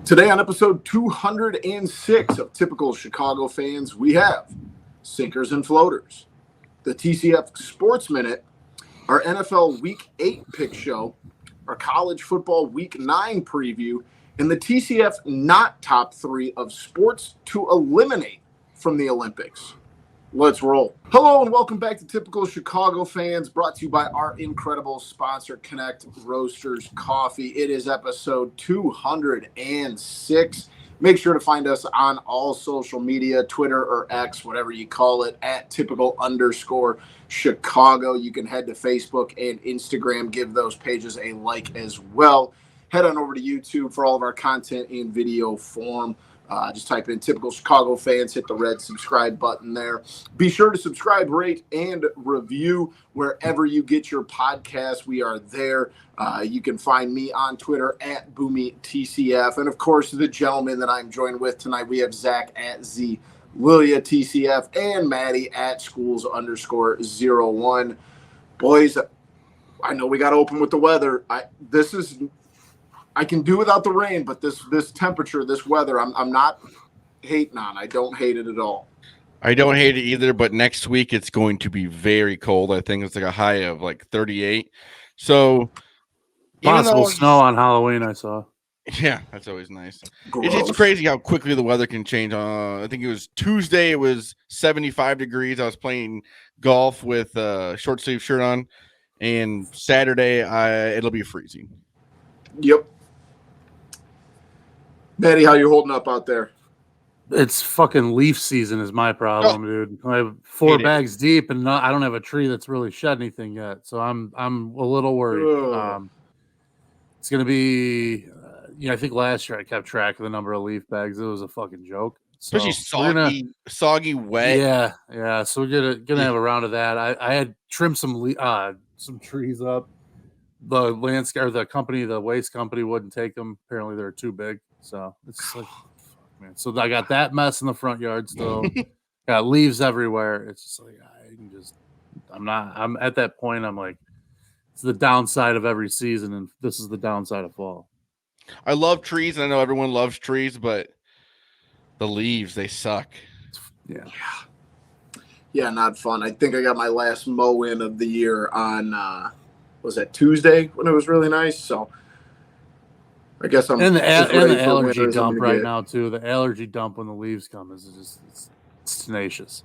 Today on episode 206 of Typical Chicago Fans, we have Sinkers and Floaters, the TCF Sports Minute, our NFL Week 8 pick show, our college football Week 9 preview, and the TCF NOT top 3 of sports to eliminate from the Olympics. Let's roll. Hello and welcome back to Typical Chicago Fans, brought to you by our incredible sponsor, Connect Roasters Coffee. It is episode 206. Make sure to find us on all social media, Twitter or X, whatever you call it, at typical_Chicago. You can head to Facebook and Instagram, give those pages a like as well. Head on over to YouTube for all of our content in video form. Just type in Typical Chicago Fans, hit the red subscribe button there. Be sure to subscribe, rate, and review wherever you get your podcasts. We are there. You can find me on Twitter at BoomyTCF. And, of course, the gentleman that I'm joined with tonight, we have Zach at ZLiliaTCF and Maddie at schools_01. Boys, I know we got to open with the weather. I can do without the rain, but this temperature, this weather, I'm not hating on. I don't hate it at all. I don't hate it either, but next week it's going to be very cold. I think it's like a high of like 38. So possible snow on Halloween, I saw. Yeah, that's always nice. It's crazy how quickly the weather can change. I think it was Tuesday, it was 75 degrees. I was playing golf with a short sleeve shirt on, and Saturday it'll be freezing. Yep. Maddie, how you holding up out there? It's fucking leaf season is my problem, dude. I have 4 bags deep, and I don't have a tree that's really shed anything yet, so I'm a little worried. It's gonna be, I think last year I kept track of the number of leaf bags. It was a fucking joke. So especially soggy, wet. Yeah. So we're gonna have a round of that. I had trimmed some trees up. The the waste company wouldn't take them. Apparently they're too big. So it's like, man. So I got that mess in the front yard still. Got leaves everywhere. It's just like I'm at that point. I'm like, it's the downside of every season, and this is the downside of fall. I love trees, and I know everyone loves trees, but the leaves, they suck. Yeah, not fun. I think I got my last mow in of the year on was that Tuesday when it was really nice. So I guess I'm and the allergy dump right now too. The allergy dump when the leaves come is just it's tenacious.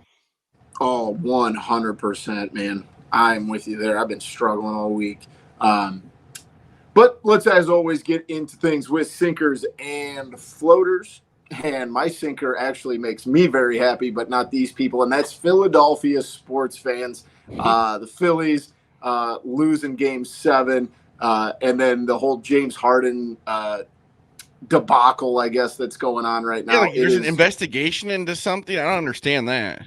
Oh, 100%, man. I'm with you there. I've been struggling all week. But let's, as always, get into things with sinkers and floaters. And my sinker actually makes me very happy, but not these people. And that's Philadelphia sports fans. The Phillies losing Game 7. And then the whole James Harden debacle, I guess, that's going on right now. Yeah, there's an investigation into something. I don't understand that.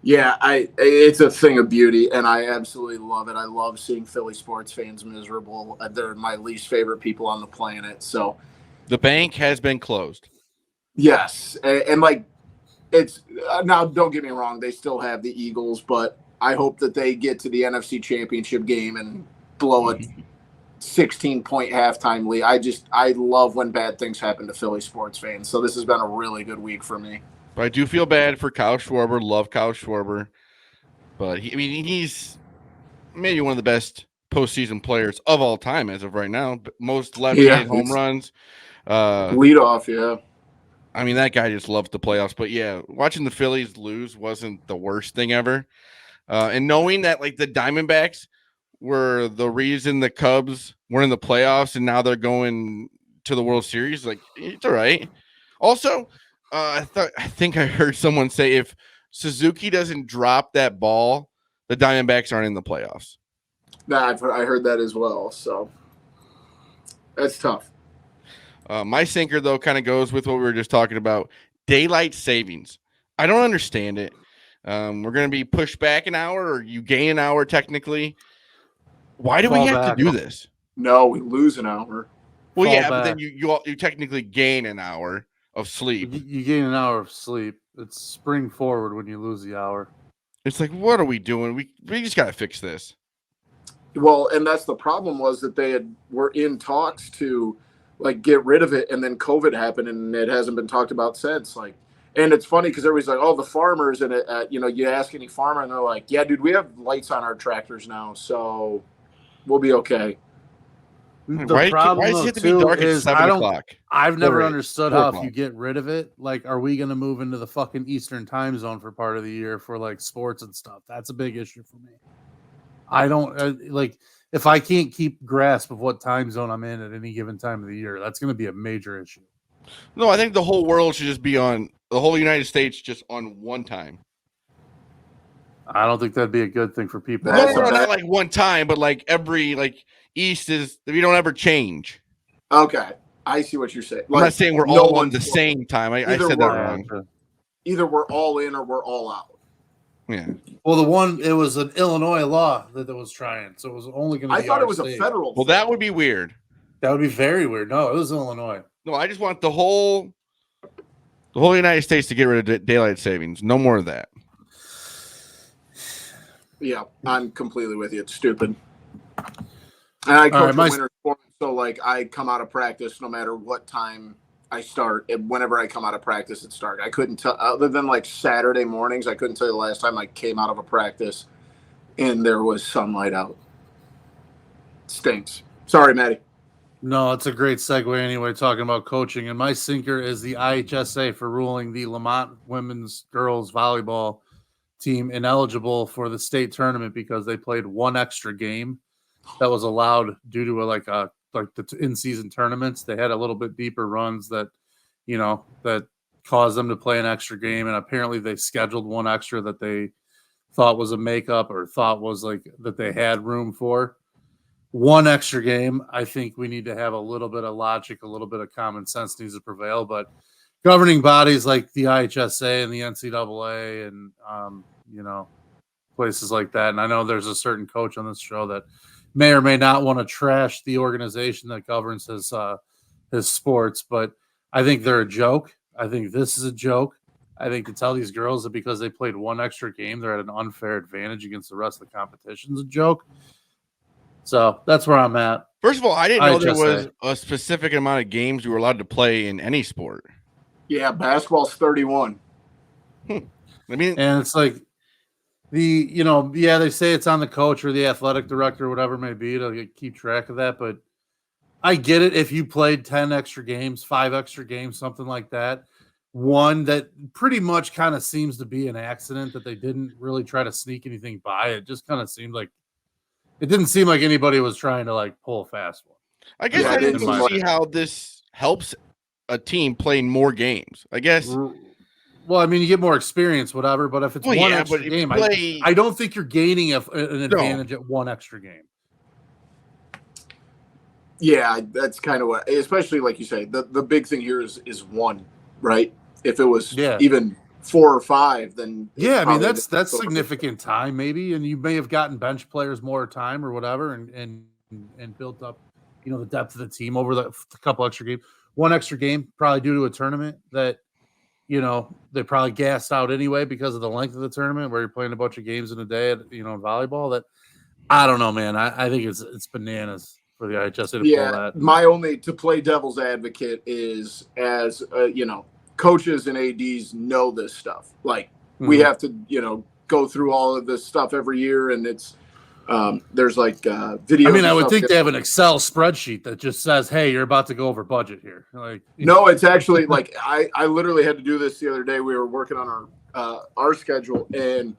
Yeah, it's a thing of beauty, and I absolutely love it. I love seeing Philly sports fans miserable. They're my least favorite people on the planet. So, the bank has been closed. Yes, and like it's now. Don't get me wrong; they still have the Eagles, but I hope that they get to the NFC Championship game and blow a 16-point halftime lead. I love when bad things happen to Philly sports fans. So this has been a really good week for me. But I do feel bad for Kyle Schwarber. Love Kyle Schwarber. But he's maybe one of the best postseason players of all time as of right now. Most left-handed home runs. Lead off, yeah. I mean, that guy just loves the playoffs. But, yeah, watching the Phillies lose wasn't the worst thing ever. And knowing that, like, the Diamondbacks were the reason the Cubs were in the playoffs and now they're going to the World Series, like, it's all right. Also, I think I heard someone say if Suzuki doesn't drop that ball, the Diamondbacks aren't in the playoffs. I heard that as well. So that's tough. My sinker, though, kind of goes with what we were just talking about. Daylight savings. I don't understand it. We're going to be pushed back an hour, or you gain an hour technically. Why do we have to do this? No, we lose an hour. Well, yeah, but then you technically gain an hour of sleep. You gain an hour of sleep. It's spring forward when you lose the hour. It's like, what are we doing? We just got to fix this. Well, and that's the problem was that they were in talks to like get rid of it, and then COVID happened, and it hasn't been talked about since. Like, and it's funny because everybody's like, "Oh, the farmers," and you ask any farmer, and they're like, "Yeah, dude, we have lights on our tractors now, so we'll be okay." The problem does it have to be too dark at is 7 o'clock? I've never 4 understood how if you get rid of it, like, are we going to move into the fucking Eastern time zone for part of the year for like sports and stuff? That's a big issue for me. I don't like if I can't keep grasp of what time zone I'm in at any given time of the year. That's going to be a major issue. No, I think the whole world should just be on the whole United States just on one time. I don't think that'd be a good thing for people. No, not like one time, but like every East is we don't ever change. Okay, I see what you're saying. I'm not saying we're all on the same time. I said that wrong. Either we're all in or we're all out. Yeah. Well, it was an Illinois law that was trying, so it was only going to be. I thought it was a federal. Well, that would be weird. That would be very weird. No, it was Illinois. No, I just want the whole United States to get rid of daylight savings. No more of that. Yeah, I'm completely with you. It's stupid. And I coach winter sport, so like I come out of practice no matter what time I start. Whenever I come out of practice, it's dark. I couldn't tell, other than like Saturday mornings, I couldn't tell you the last time I came out of a practice and there was sunlight out. It stinks. Sorry, Maddie. No, it's a great segue anyway, talking about coaching. And my sinker is the IHSA for ruling the Lamont women's girls volleyball team ineligible for the state tournament because they played one extra game that was allowed due to the in-season tournaments. They had a little bit deeper runs that caused them to play an extra game, and apparently they scheduled one extra that they thought was a makeup or thought was like that they had room for. One extra game. I think we need to have a little bit of logic, a little bit of common sense needs to prevail, but governing bodies like the IHSA and the NCAA and places like that. And I know there's a certain coach on this show that may or may not want to trash the organization that governs his sports, but I think they're a joke. I think this is a joke. I think to tell these girls that because they played one extra game, they're at an unfair advantage against the rest of the competition is a joke. So that's where I'm at. First of all, I didn't know there was a specific amount of games you were allowed to play in any sport. Yeah, basketball's 31. I mean, and it's like they say it's on the coach or the athletic director or whatever it may be to keep track of that. But I get it if you played 10 extra games, 5 extra games, something like that. One that pretty much kind of seems to be an accident that they didn't really try to sneak anything by. It just kind of seemed like it didn't seem like anybody was trying to like pull a fast one. I guess I didn't see how this helps a team playing more games. I guess. Well, I mean, you get more experience, whatever. But if it's one extra game, I don't think you're gaining an advantage at one extra game. Yeah, that's kind of what, especially like you say, the big thing here is one, right? If it was even 4 or 5, then I mean that's significant time maybe, and you may have gotten bench players more time or whatever, and built up, the depth of the team over the couple extra games. One extra game probably due to a tournament that, they probably gassed out anyway because of the length of the tournament where you're playing a bunch of games in a day at, in volleyball. That I don't know, man. I think it's bananas for the IHSA to pull that. My only to play devil's advocate is as coaches and ADs know this stuff. Like we have to, go through all of this stuff every year, and it's there's like videos. I mean, I would think they have an Excel spreadsheet that just says, "Hey, you're about to go over budget here." Like, no, it's actually like I literally had to do this the other day. We were working on our schedule, and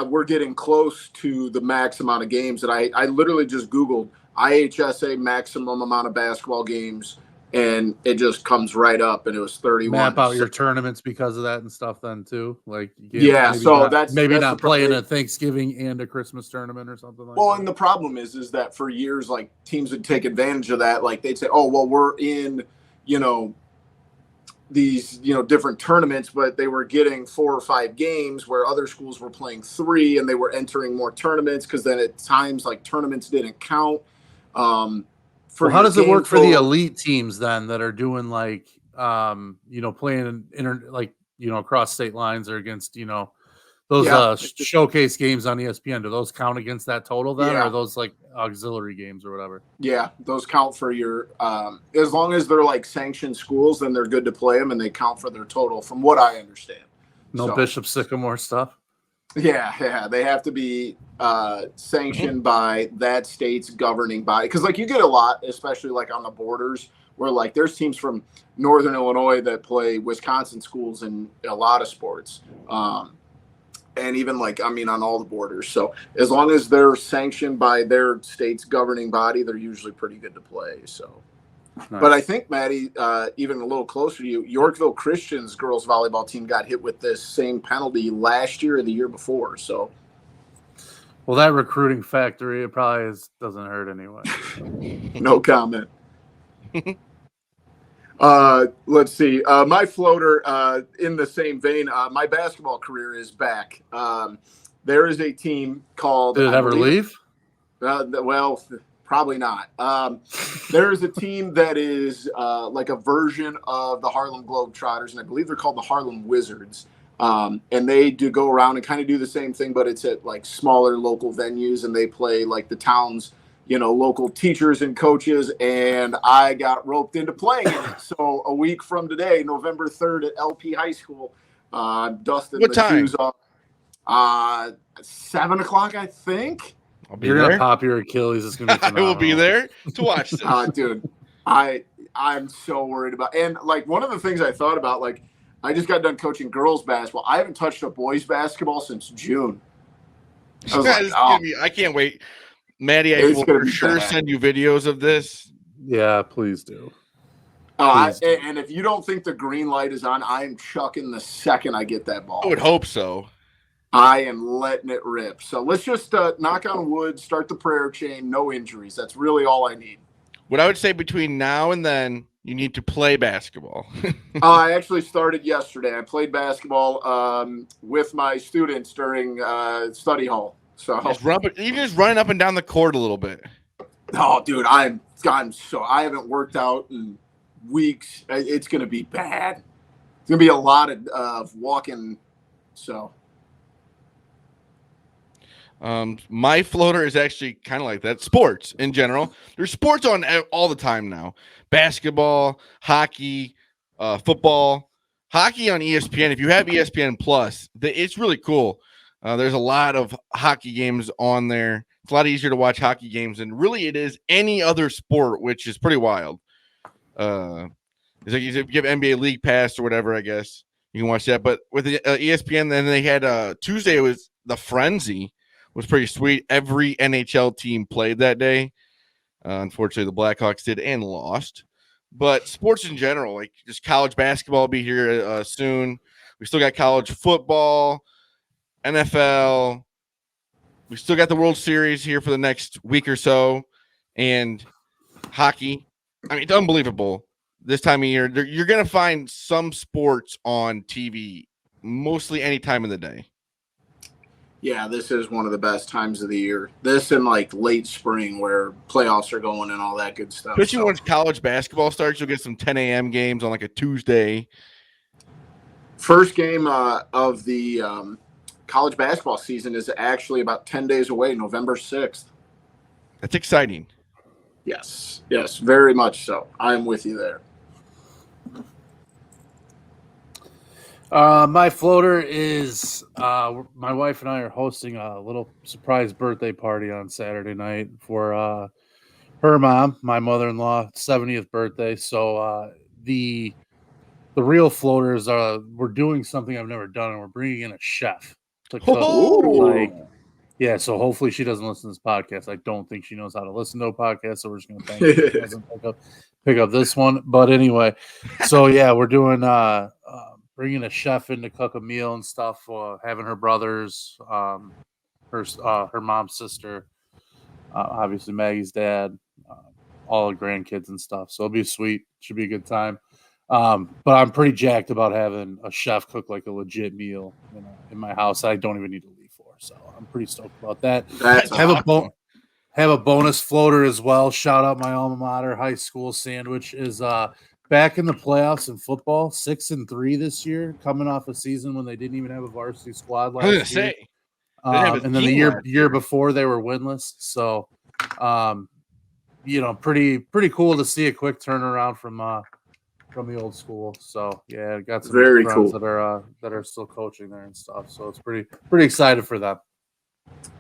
we're getting close to the max amount of games. And I literally just Googled IHSA maximum amount of basketball games, and it just comes right up, and it was 31. Map out your tournaments because of that and stuff then too. Like that's not playing a Thanksgiving and a Christmas tournament or something like that. Well, and the problem is that for years, like teams would take advantage of that. Like they'd say, "Oh, well, we're in, these, different tournaments," but they were getting 4 or 5 games where other schools were playing 3, and they were entering more tournaments because then at times like tournaments didn't count. How does it work for the elite teams then that are doing like, playing across state lines or against, showcase games on ESPN, do those count against that total then? Yeah. Or are those like auxiliary games or whatever? Yeah, those count for your as long as they're like sanctioned schools, then they're good to play them and they count for their total from what I understand. No Bishop Sycamore stuff? Yeah, they have to be sanctioned by that state's governing body. Because like you get a lot, especially like on the borders, where like there's teams from Northern Illinois that play Wisconsin schools in a lot of sports. And even like, on all the borders. So as long as they're sanctioned by their state's governing body, they're usually pretty good to play. So, nice. But I think, Maddie, even a little closer to you, Yorkville Christian's girls volleyball team got hit with this same penalty last year or the year before. So, well, that recruiting factory, it probably doesn't hurt anyway. No comment. Let's see. My floater, in the same vein, my basketball career is back. There is a team called. Did it ever leave? Well, probably not. There is a team that is like a version of the Harlem Globetrotters, and I believe they're called the Harlem Wizards. And they do go around and kind of do the same thing, but it's at like smaller local venues, and they play like the town's local teachers and coaches, and I got roped into playing in it. So a week from today, November 3rd at LP High School, dusting the shoes off. 7 o'clock, I think. You're going to pop your Achilles. It's going to be phenomenal. I will be there to watch this. Dude, I'm so worried about, and like one of the things I thought about, like I just got done coaching girls basketball. I haven't touched a boys basketball since June. I can't wait. Maddie, I will for sure send you videos of this. Yeah, please do. And if you don't think the green light is on, I am chucking the second I get that ball. I would hope so. I am letting it rip. So let's just knock on wood, start the prayer chain, no injuries. That's really all I need. What I would say between now and then, you need to play basketball. I actually started yesterday. I played basketball with my students during study hall. So even just running up and down the court a little bit. Oh, dude, I haven't worked out in weeks. It's going to be bad. It's going to be a lot of walking. So, my floater is actually kind of like that. Sports in general. There's sports on all the time now. Basketball, hockey, football, hockey on ESPN. If you have ESPN Plus, it's really cool. There's a lot of hockey games on there. It's a lot easier to watch hockey games than really it is any other sport, which is pretty wild. It's like if you give NBA League Pass or whatever, I guess you can watch that. But with the ESPN, then they had Tuesday, it was the Frenzy, was pretty sweet. Every NHL team played that day. Unfortunately, the Blackhawks did and lost. But sports in general, like just college basketball will be here soon. We still got college football, NFL. We still got the World Series here for the next week or so, and hockey. I mean, it's unbelievable this time of year. You're going to find some sports on TV mostly any time of the day. Yeah, this is one of the best times of the year. This and like late spring where playoffs are going and all that good stuff. Especially once college basketball starts, you'll get some 10 a.m. games on like a Tuesday. First game of the college basketball season is actually about 10 days away, November 6th. That's exciting. Yes, very much so. I'm with you there. My floater is my wife and I are hosting a little surprise birthday party on Saturday night for her mom, my mother-in-law, 70th birthday. So the real floaters we're doing something I've never done, and we're bringing in a chef to cook. Yeah, so hopefully she doesn't listen to this podcast. I don't think she knows how to listen to a podcast, so we're just going to thank her. She doesn't pick up this one. But anyway, so yeah, we're doing bringing a chef in to cook a meal and stuff, having her brothers, her mom's sister, obviously Maggie's dad, all the grandkids and stuff. So it'll be sweet. Should be a good time. But I'm pretty jacked about having a chef cook like a legit meal in my house. I don't even need to leave for. So I'm pretty stoked about that. Have a bonus floater as well. Shout out my alma mater high school sandwich is back in the playoffs in football, 6-3 this year, coming off a season when they didn't even have a varsity squad I was gonna last year. say, they didn't have a And then the team last year before they were winless. So, pretty cool to see a quick turnaround from the old school. So yeah, got some Very friends cool. that are still coaching there and stuff. So it's pretty excited for them.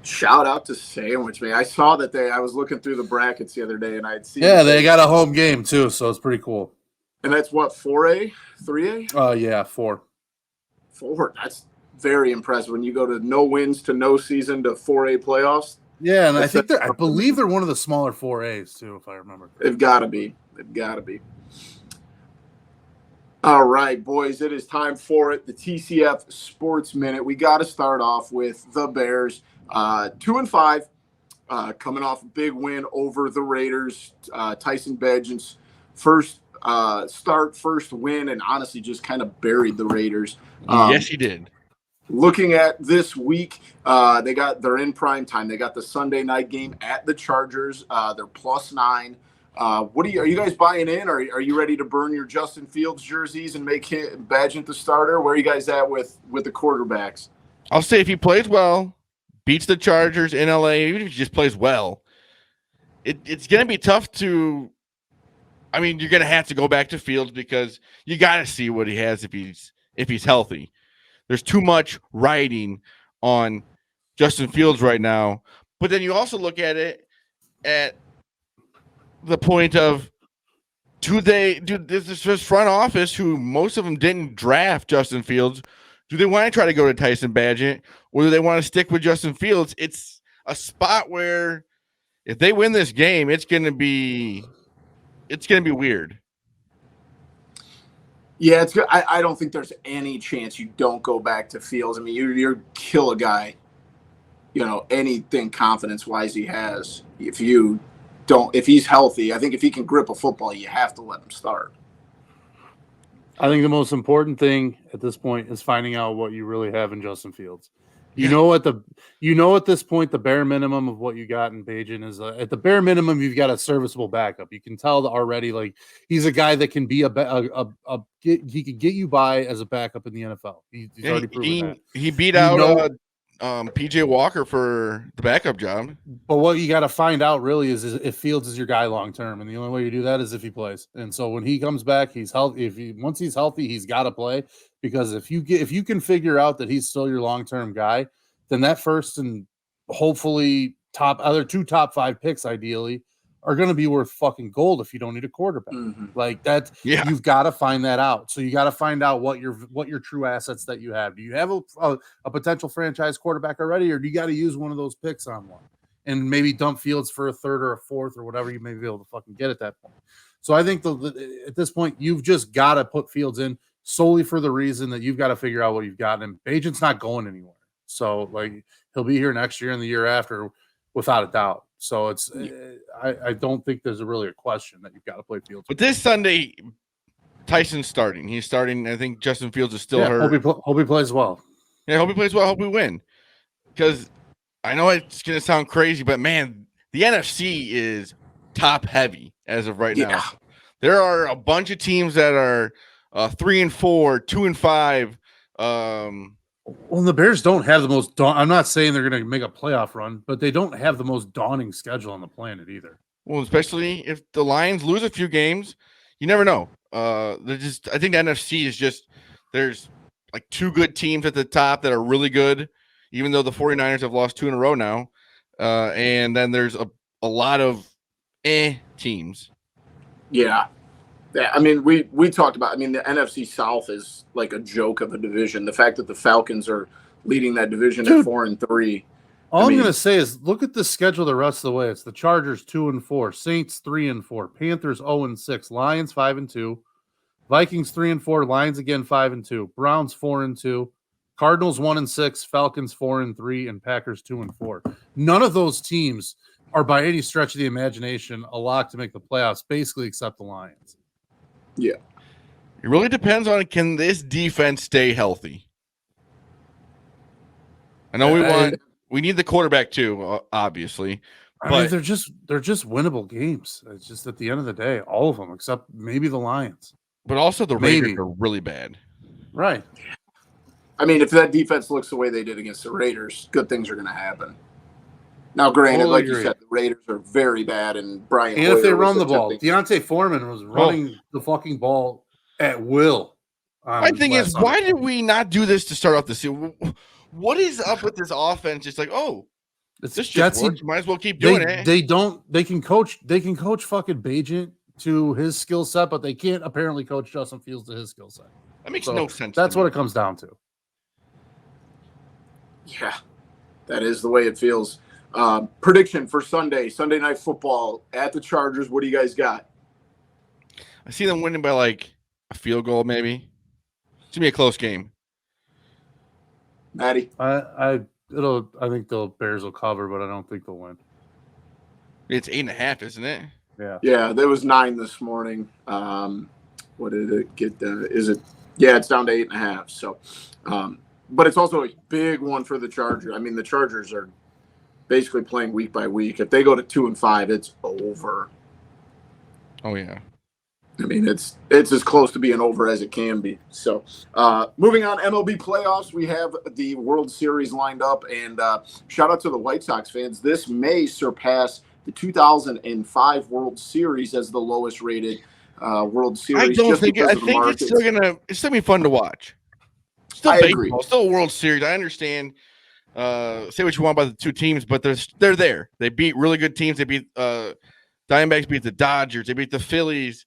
Shout out to Sandwich, man. I saw that I was looking through the brackets the other day, and I had seen. Yeah, they got a home game too, so it's pretty cool. And that's what, 4A, 3A? Yeah, 4. 4. That's very impressive. When you go to no wins to no season to 4A playoffs. Yeah, and I believe they're one of the smaller 4As too, if I remember. They've got to be. They've got to be. All right, boys, it is time for it. The TCF Sports Minute. We got to start off with the Bears, 2-5, coming off a big win over the Raiders. Tyson Bagent's first win, and honestly just kind of buried the Raiders. Yes, he did. Looking at this week, they're in prime time. They got the Sunday night game at the Chargers. They're +9. Are you guys buying in? Are you ready to burn your Justin Fields jerseys and make Bagent the starter? Where are you guys at with the quarterbacks? I'll say if he plays well, beats the Chargers in LA, even if he just plays well, it's going to be tough to. I mean, you're going to have to go back to Fields because you got to see what he has if he's healthy. There's too much riding on Justin Fields right now. But then you also look at it at the point of this front office, who most of them didn't draft Justin Fields, do they want to try to go to Tyson Bagent, or do they want to stick with Justin Fields? It's a spot where if they win this game, it's gonna be weird. Yeah, it's good. I don't think there's any chance you don't go back to Fields. I mean, you're kill a guy, anything confidence-wise he has. If he's healthy, I think if he can grip a football, you have to let him start. I think the most important thing at this point is finding out what you really have in Justin Fields. At this point, the bare minimum of what you got in Bagent is at the bare minimum, you've got a serviceable backup. You can tell already, like, he's a guy that can be he could get you by as a backup in the NFL. He's already proven that. He beat out PJ Walker for the backup job. But what you got to find out really is if Fields is your guy long term, and the only way you do that is if he plays. And so when he comes back, he's healthy. Once he's healthy, he's got to play, because if you can figure out that he's still your long term guy, then that first and hopefully two top 5 picks ideally are going to be worth fucking gold if you don't need a quarterback. Mm-hmm. Like that. Yeah. You've got to find that out. So you got to find out what your true assets that you have. Do you have a potential franchise quarterback already, or do you got to use one of those picks on one and maybe dump Fields for a 3rd or a 4th or whatever you may be able to fucking get at that point? So I think at this point, you've just got to put Fields in solely for the reason that you've got to figure out what you've got. And Bagent's not going anywhere. So like, he'll be here next year and the year after without a doubt. So it's I don't think there's really a question that you've got to play Fields. But this Sunday, Tyson's starting. He's starting. I think Justin Fields is still hurt. Hope he plays well. Yeah, hope he plays well. Hope we win. Because I know it's going to sound crazy, but man, the NFC is top heavy as of right now. There are a bunch of teams that are 3-4, 2-5. Well, the Bears don't have the most I'm not saying they're going to make a playoff run, but they don't have the most daunting schedule on the planet either. Well, especially if the Lions lose a few games, you never know. I think the NFC is just, there's like 2 good teams at the top that are really good, even though the 49ers have lost 2 in a row now. And then there's a lot of teams. Yeah. Yeah, I mean, we talked about, the NFC South is like a joke of a division. The fact that the Falcons are leading that division at 4-3. All I'm going to say is look at the schedule the rest of the way. It's the Chargers 2-4, Saints 3-4, Panthers 0-6, Lions 5-2, Vikings 3-4, Lions again 5-2, Browns 4-2, Cardinals 1-6, Falcons 4-3, and Packers 2-4. None of those teams are by any stretch of the imagination a lock to make the playoffs, basically, except the Lions. Yeah. It really depends on, can this defense stay healthy? I know we need the quarterback too, obviously. I mean, they're just winnable games. It's just at the end of the day, all of them except maybe the Lions. But also the Raiders are really bad. Right. I mean, if that defense looks the way they did against the Raiders, good things are going to happen. Now, granted, Totally like you agree. said, the Raiders are very bad, and Brian. And Hoyer if they was run the ball, attempting- Deontay Foreman was running the fucking ball at will. My thing is, why did we not do this to start off the season? What is up with this offense? It's like, this just works. Might as well keep doing it. They can coach fucking Bajent to his skill set, but they can't apparently coach Justin Fields to his skill set. That makes no sense. That's what it comes down to. Yeah, that is the way it feels. Prediction for Sunday Night Football at the Chargers. What do you guys got? I see them winning by like a field goal, maybe. It's gonna be a close game. Maddie, I think the Bears will cover, but I don't think they'll win. It's 8.5, isn't it? Yeah, there was 9 this morning. What did it get? It's down to 8.5. So, but it's also a big one for the Chargers. I mean, the Chargers are basically playing week by week. If they go to 2-5, it's over. Oh yeah. I mean, it's as close to being over as it can be. So, moving on, MLB playoffs, we have the World Series lined up, and shout out to the White Sox fans. This may surpass the 2005 World Series as the lowest rated World Series. I think it's still gonna be fun to watch. Still I baseball, agree. Still a World Series. I understand. Say what you want about the two teams, but they're there. They beat really good teams. They beat Diamondbacks beat the Dodgers. They beat the Phillies.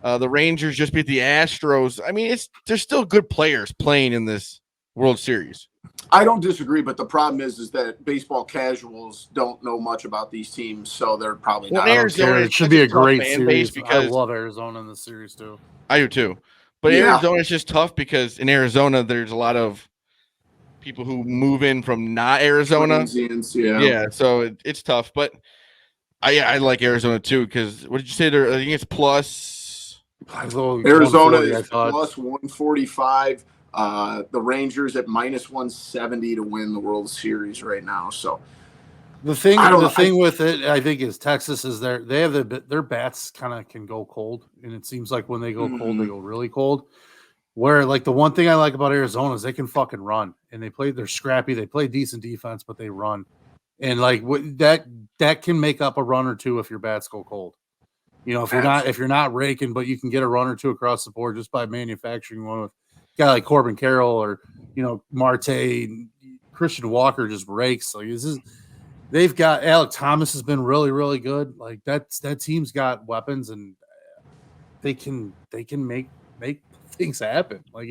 The Rangers just beat the Astros. I mean, there's still good players playing in this World Series. I don't disagree, but the problem is that baseball casuals don't know much about these teams, so they're probably not. Arizona, it should be a great series. Because I love Arizona in the series too. I do too. But Arizona is just tough because in Arizona there's a lot of people who move in from not Arizona. Yeah, so it's tough. But I like Arizona too because what did you say? I think it's plus. Arizona is plus 145. The Rangers at minus 170 to win the World Series right now. So the thing with it, I think, is Texas is their bats kind of can go cold, and it seems like when they go cold, they go really cold. Where like the one thing I like about Arizona is they can fucking run, and they're scrappy, they play decent defense, but they run, and like that can make up a run or two if your bats go cold. You know, if you're not raking, but you can get a run or two across the board just by manufacturing one with a guy like Corbin Carroll or Marte, Christian Walker just rakes. Like they've got Alec Thomas has been really, really good. Like that team's got weapons and they can make things happen. Like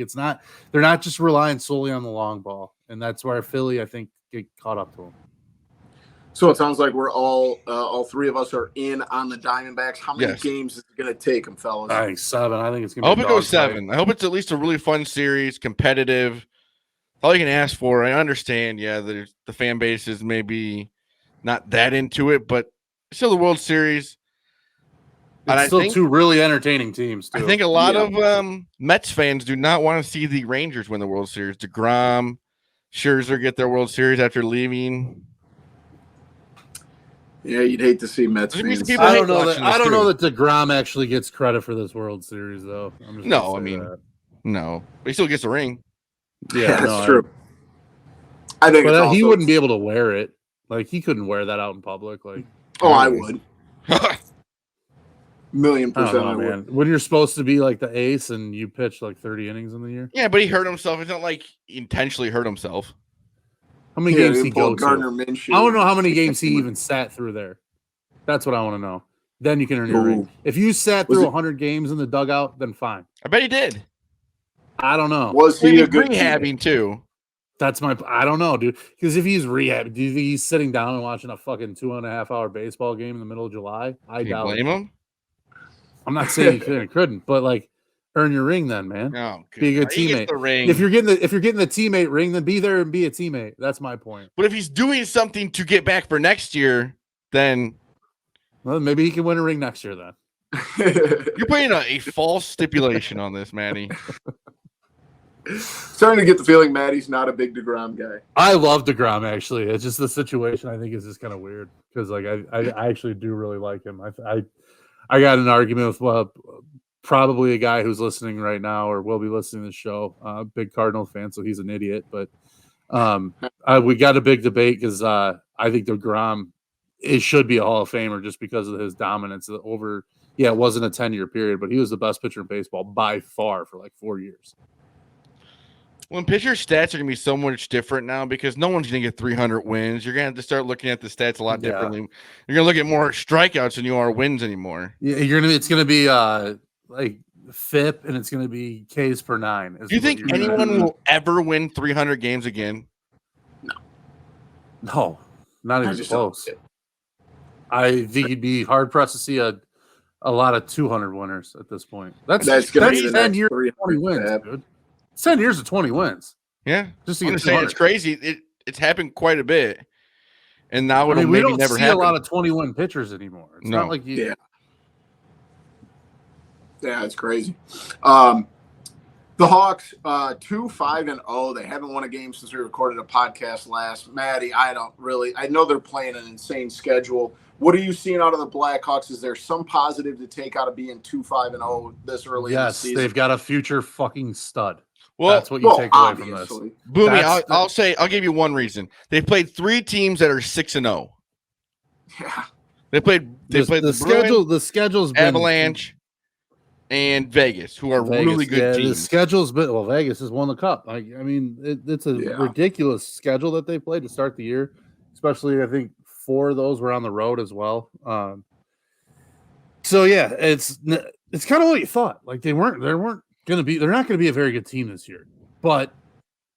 they're not just relying solely on the long ball, and that's where Philly I think get caught up to them. So it sounds like we're all three of us are in on the Diamondbacks. How many games is it going to take them, fellas? I think 7. I think it's going to be. I hope it goes 7. I hope it's at least a really fun series, competitive. All you can ask for. I understand, the fan base is maybe not that into it, but it's still the World Series. It's still two really entertaining teams, too. I think a lot of Mets fans do not want to see the Rangers win the World Series. DeGrom, Scherzer get their World Series after leaving. Yeah, you'd hate to see Mets fans. I don't know that DeGrom actually gets credit for this World Series, though. No, but he still gets a ring. Yeah, that's true. I think, but he wouldn't be able to wear it. Like he couldn't wear that out in public. Like, I would. 1,000,000%. I would. When you're supposed to be like the ace and you pitch like 30 innings in the year. Yeah, but he hurt himself. It's not like he intentionally hurt himself. How many games he go to? Minshew. I want to know how many games he even sat through there. That's what I want to know. Then you can earn your ring. If you sat through 100 games in the dugout, then fine. I bet he did. I don't know. Was he a good rehabbing too? I don't know, dude. Because if he's rehabbing, do you think he's sitting down and watching a fucking 2.5-hour baseball game in the middle of July? I doubt it. Blame him? I'm not saying he couldn't, but like, earn your ring then, man. Oh, be a good teammate. If you're getting the teammate ring, then be there and be a teammate. That's my point. But if he's doing something to get back for next year, then maybe he can win a ring next year. Then you're putting a false stipulation on this, Maddie. Starting to get the feeling Maddie's not a big DeGrom guy. I love DeGrom actually. It's just the situation I think is just kind of weird because like I actually do really like him. I got an argument with probably a guy who's listening right now or will be listening to the show. Big Cardinal fan, so he's an idiot. But we got a big debate because I think DeGrom should be a Hall of Famer just because of his dominance over. Yeah, it wasn't a 10-year period, but he was the best pitcher in baseball by far for like 4 years. When pitcher stats are going to be so much different now because no one's going to get 300 wins. You're going to have to start looking at the stats a lot differently. You're going to look at more strikeouts than you are wins anymore. Yeah, it's going to be like FIP and it's going to be Ks per 9. Do you think anyone will ever win 300 games again? No, not even close. I think you'd be hard pressed to see a lot of 200 winners at this point. That's 10 years of 20 wins, dude. 10 years of 20 wins. Yeah. Just to say it's crazy. It's happened quite a bit. And now it'll we maybe don't never see happen. a lot of 21 pitchers anymore. It's not like you. Yeah, it's crazy. The Hawks, 2-5-0. They haven't won a game since we recorded a podcast last. Maddie, I know they're playing an insane schedule. What are you seeing out of the Blackhawks? Is there some positive to take out of being 2-5-0 this early in the season? Yes, they've got a future fucking stud. Well, that's what you take away from this. Boomy, I'll give you one reason. They played 3 teams that are 6-0. Yeah. They played the schedule. The schedule's been Avalanche and Vegas, who are really good teams. The schedule's been Vegas has won the cup. It's a ridiculous schedule that they played to start the year. Especially, I think 4 of those were on the road as well. So yeah, it's kind of what you thought. Like they're not going to be a very good team this year. But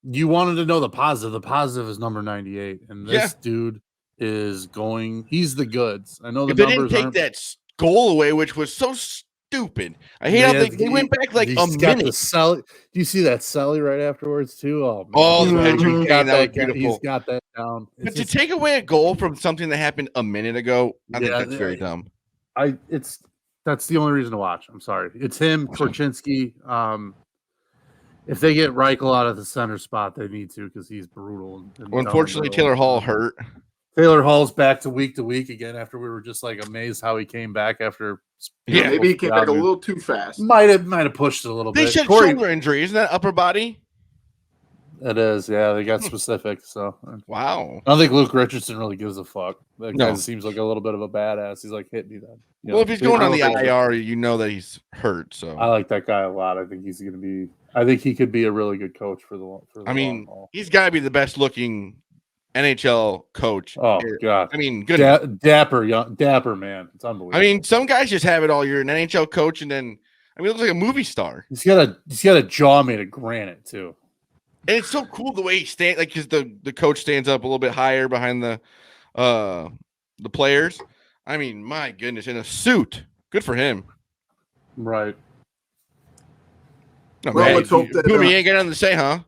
you wanted to know the positive. The positive is number 98, and this dude is going. He's the goods. I know the numbers didn't take that goal away, which was so stupid. I hate how they went back like a minute. Do you see that Sully right afterwards too? He's got that down. But to take away a goal from something that happened a minute ago, I think that's very dumb. That's the only reason to watch. I'm sorry. It's him, Korchinski. If they get Reichel out of the center spot, they need to because he's brutal. Unfortunately, Taylor Hall hurt. Taylor Hall's back to week again after we were just like amazed how he came back after. Yeah, maybe he came back a little too fast. Might have pushed it a little bit. They said shoulder injury. Isn't that upper body? It is. Yeah, they got specific. So wow. I don't think Luke Richardson really gives a fuck. That guy seems like a little bit of a badass. He's like, hit me then. If he's going on the IR, you know that he's hurt. So I like that guy a lot. I think he's going to be. I think he could be a really good coach for the long haul. He's got to be the best looking NHL coach. Oh God! Good dapper man. It's unbelievable. Some guys just have it all. You're an NHL coach, and then it looks like a movie star. He's got a jaw made of granite too. And it's so cool the way he stands, like because the coach stands up a little bit higher behind the players. My goodness, in a suit. Good for him. Right. No, let's hope that Boomy ain't got nothing to say, huh?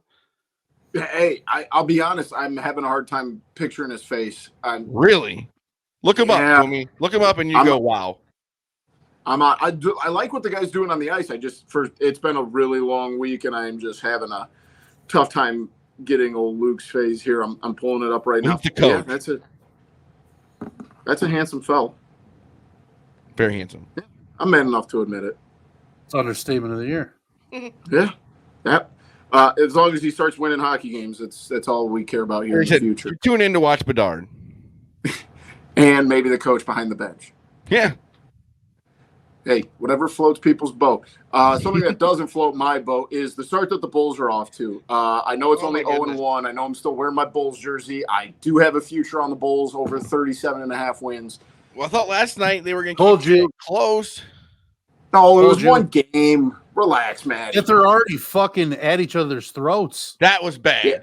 Hey, I'll be honest. I'm having a hard time picturing his face. Really? Look him up, Boomy. Look him up, and you go, "Wow." I like what the guy's doing on the ice. It's been a really long week, and I'm just having a tough time getting old Luke's face here. I'm pulling it up right now. The coach. Yeah, that's a handsome fella. Very handsome. Yeah, I'm man enough to admit it. It's understatement of the year. Yeah. As long as he starts winning hockey games, that's all we care about here in the future. Tune in to watch Bedard. And maybe the coach behind the bench. Yeah. Hey, whatever floats people's boat. Something that doesn't float my boat is the start that the Bulls are off to. I know it's only 0-1. I know I'm still wearing my Bulls jersey. I do have a future on the Bulls over 37.5 wins. Well, I thought last night they were going to keep it close. No, it was one game. Relax, man. If they're already fucking at each other's throats. That was bad. Yeah.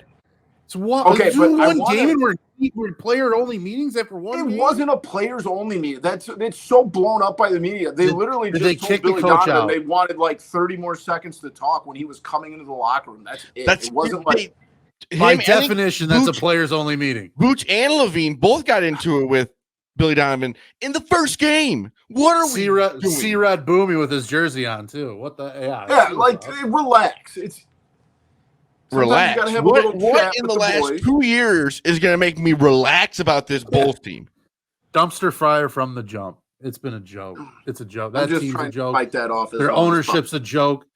It's one game where player-only meetings after one game? It wasn't a players-only meeting. It's so blown up by the media. They literally just told Billy Donovan they wanted like 30 more seconds to talk when he was coming into the locker room. That's it. It wasn't like... By definition, that's a players-only meeting. Booch and Levine both got into it with Billy Donovan in the first game. What are we doing? C-Rod Boomy with his jersey on too. What the? Relax. Relax. What in the last 2 years is going to make me relax about this Bulls team? Dumpster fire from the jump. It's been a joke. It's a joke. I'm That just team's trying a to joke. fight that off. Their ownership's a joke.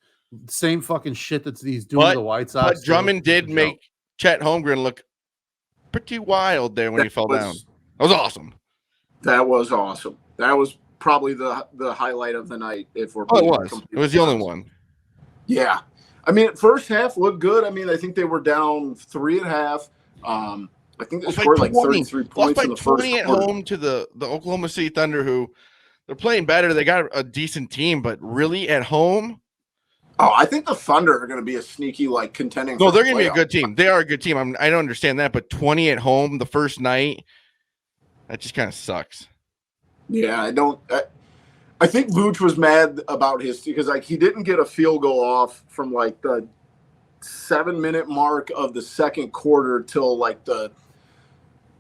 Same fucking shit that he's doing to the White Sox. But Drummond did make Chet Holmgren look pretty wild there when he fell down. That was awesome. That was awesome. That was probably the highlight of the night. If we're it was the only one. Yeah, I mean, first half looked good. I mean, I think they were down 3 at half. I think they scored like 33 points in the first 20 at quarter. home to the Oklahoma City Thunder, who they're playing better. They got a decent team, but really at home. Oh, I think the Thunder are going to be a sneaky contending. No, they're going to be a good team. They are a good team. I don't understand that, but 20 at home the first night, that just kind of sucks. Yeah, I think Vooch was mad about his because he didn't get a field goal off from the 7-minute mark of the second quarter till the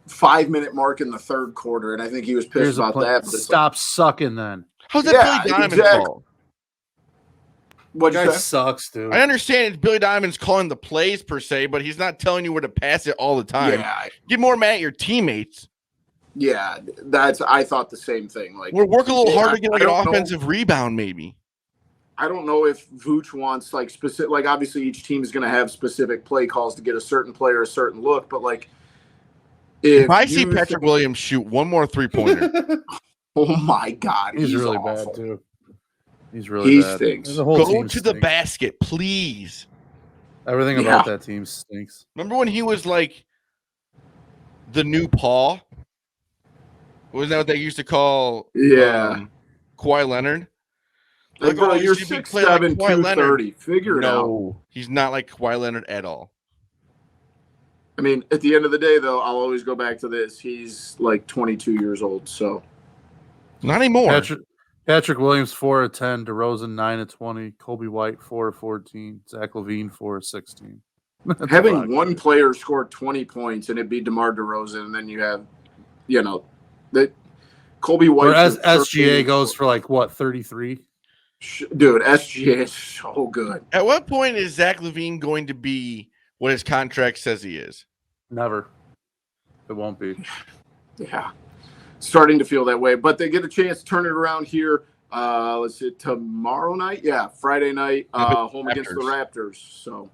5-minute mark in the third quarter, and I think he was pissed about that. Stop sucking then. How's that Billy Diamond's fault? What guy sucks, dude. I understand it's Billy Diamond's calling the plays per se, but he's not telling you where to pass it all the time. Yeah. Get more mad at your teammates. Yeah, I thought the same thing. We're working a little hard to get an offensive rebound, maybe. I don't know if Vooch wants specific. Obviously, each team is going to have specific play calls to get a certain player a certain look. But if I see Patrick Williams shoot one more 3-pointer, oh my God, he's really awful. bad too. He's really bad. Stinks. Go to the basket, please. Everything about that team stinks. Remember when he was the new Paul? Wasn't that what they used to call Kawhi Leonard? Bro, you're 6'7", 230. Figure it out. No, he's not like Kawhi Leonard at all. I mean, at the end of the day, though, I'll always go back to this. He's 22 years old, so. Not anymore. Patrick Williams, 4 of 10. DeRozan, 9 of 20. Kobe White, 4 of 14. Zach LaVine, 4 of 16. Having one player score 20 points and it be DeMar DeRozan, and then you have, that Kobe White. Or as SGA goes for 33? Dude, SGA is so good. At what point is Zach LaVine going to be what his contract says he is? Never. It won't be. Yeah. Starting to feel that way, but they get a chance to turn it around here. Let's see, tomorrow night? Yeah, Friday night, home against the Raptors. So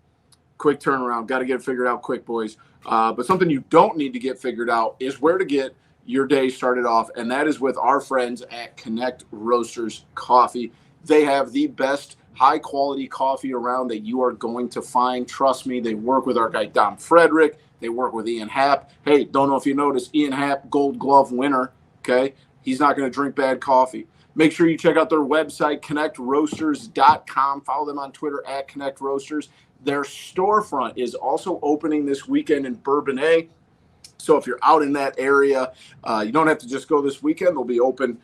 quick turnaround. Got to get it figured out quick, boys. But something you don't need to get figured out is where to get your day started off, and that is with our friends at Connect Roasters Coffee. They have the best high-quality coffee around that you are going to find. Trust me, they work with our guy Dom Frederick. They work with Ian Happ. Hey, don't know if you noticed, Ian Happ, Gold Glove winner, okay? He's not going to drink bad coffee. Make sure you check out their website, connectroasters.com. Follow them on Twitter at Connect Roasters. Their storefront is also opening this weekend in Bourbonnais. So if you're out in that area, you don't have to just go this weekend. They'll be open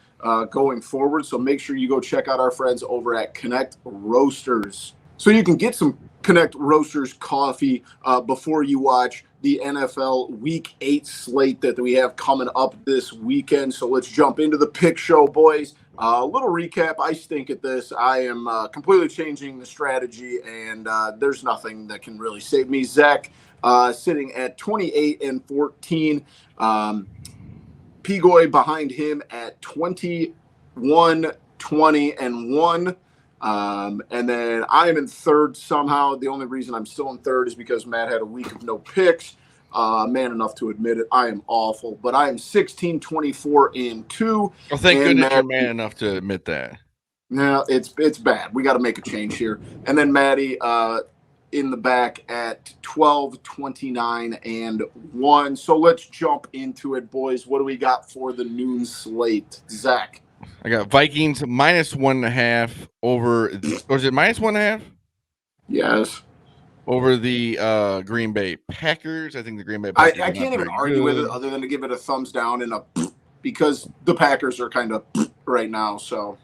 going forward. So make sure you go check out our friends over at Connect Roasters. So you can get some Connect Roasters coffee before you watch the NFL Week 8 slate that we have coming up this weekend. So let's jump into the pick show, boys. A little recap. I stink at this. I am completely changing the strategy, and there's nothing that can really save me. Zach sitting at 28-14. Pigoy behind him at 21-20-1. And then I am in third somehow. The only reason I'm still in third is because Matt had a week of no picks. Man enough to admit it. I am awful, but I am 16-24-2. Well, thank goodness you're man enough to admit that. No, it's bad. We got to make a change here. And then Maddie in the back at 12-29-1. So let's jump into it, boys. What do we got for the noon slate, Zach? I got Vikings -1.5 over. Or is it -1.5? Yes. Over the Green Bay Packers. I think the Green Bay Packers. I can't even argue with it other than to give it a thumbs down and because the Packers are kind of right now. So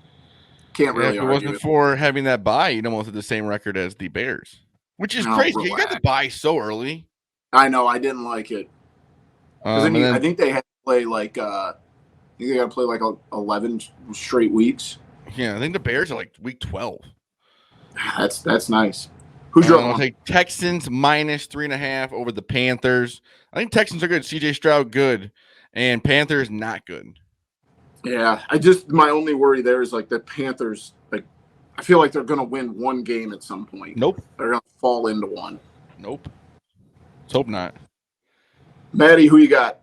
can't really argue. If it wasn't for having that bye, you'd almost have the same record as the Bears, which is crazy. Relax. You got the bye so early. I know. I didn't like it. I think they had to play they got to play 11 straight weeks. Yeah, I think the Bears are week 12. That's nice. Who's your? I'll take Texans -3.5 over the Panthers. I think Texans are good. CJ Stroud good, and Panthers not good. Yeah, my only worry there is like the Panthers. Like, I feel like they're going to win one game at some point. Nope. They're going to fall into one. Nope. Let's hope not. Maddie, who you got?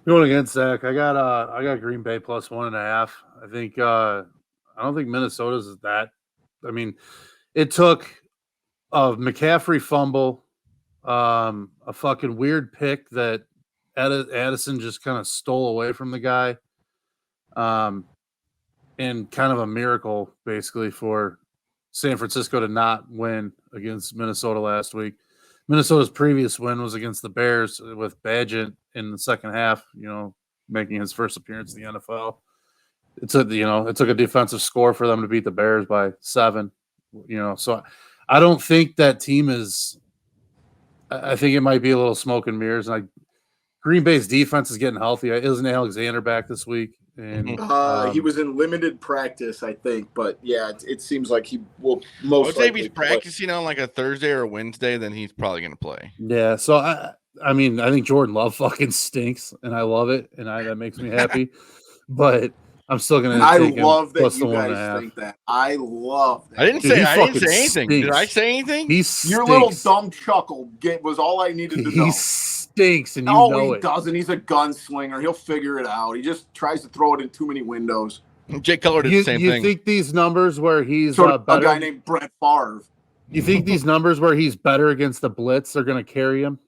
Going against Zach, I got Green Bay plus 1.5. I think I don't think Minnesota's is that. I mean, it took a McCaffrey fumble, a fucking weird pick that Addison just kind of stole away from the guy, and kind of a miracle basically for San Francisco to not win against Minnesota last week. Minnesota's previous win was against the Bears with Badgett in the second half, making his first appearance in the NFL. It took a defensive score for them to beat the Bears by 7, so I don't think that team is, I think it might be a little smoke and mirrors. And Green Bay's defense is getting healthy. Isn't Alexander back this week? And he was in limited practice, I think, but yeah, it seems like he will most. I would say if he's practicing on like a Thursday or a Wednesday, then he's probably going to play. Yeah, so I mean, I think Jordan Love fucking stinks, and I love it, and that makes me happy. But I'm still going to. I love that you guys think that. I love that. I didn't say anything. Stinks. Did I say anything? He stinks. Your little dumb chuckle was all I needed to know. He stinks, and he doesn't. He's a gunslinger. He'll figure it out. He just tries to throw it in too many windows. Jake Cutler did the same thing. You think these numbers where he's better? A guy named Brett Favre. You think these numbers where he's better against the blitz are going to carry him?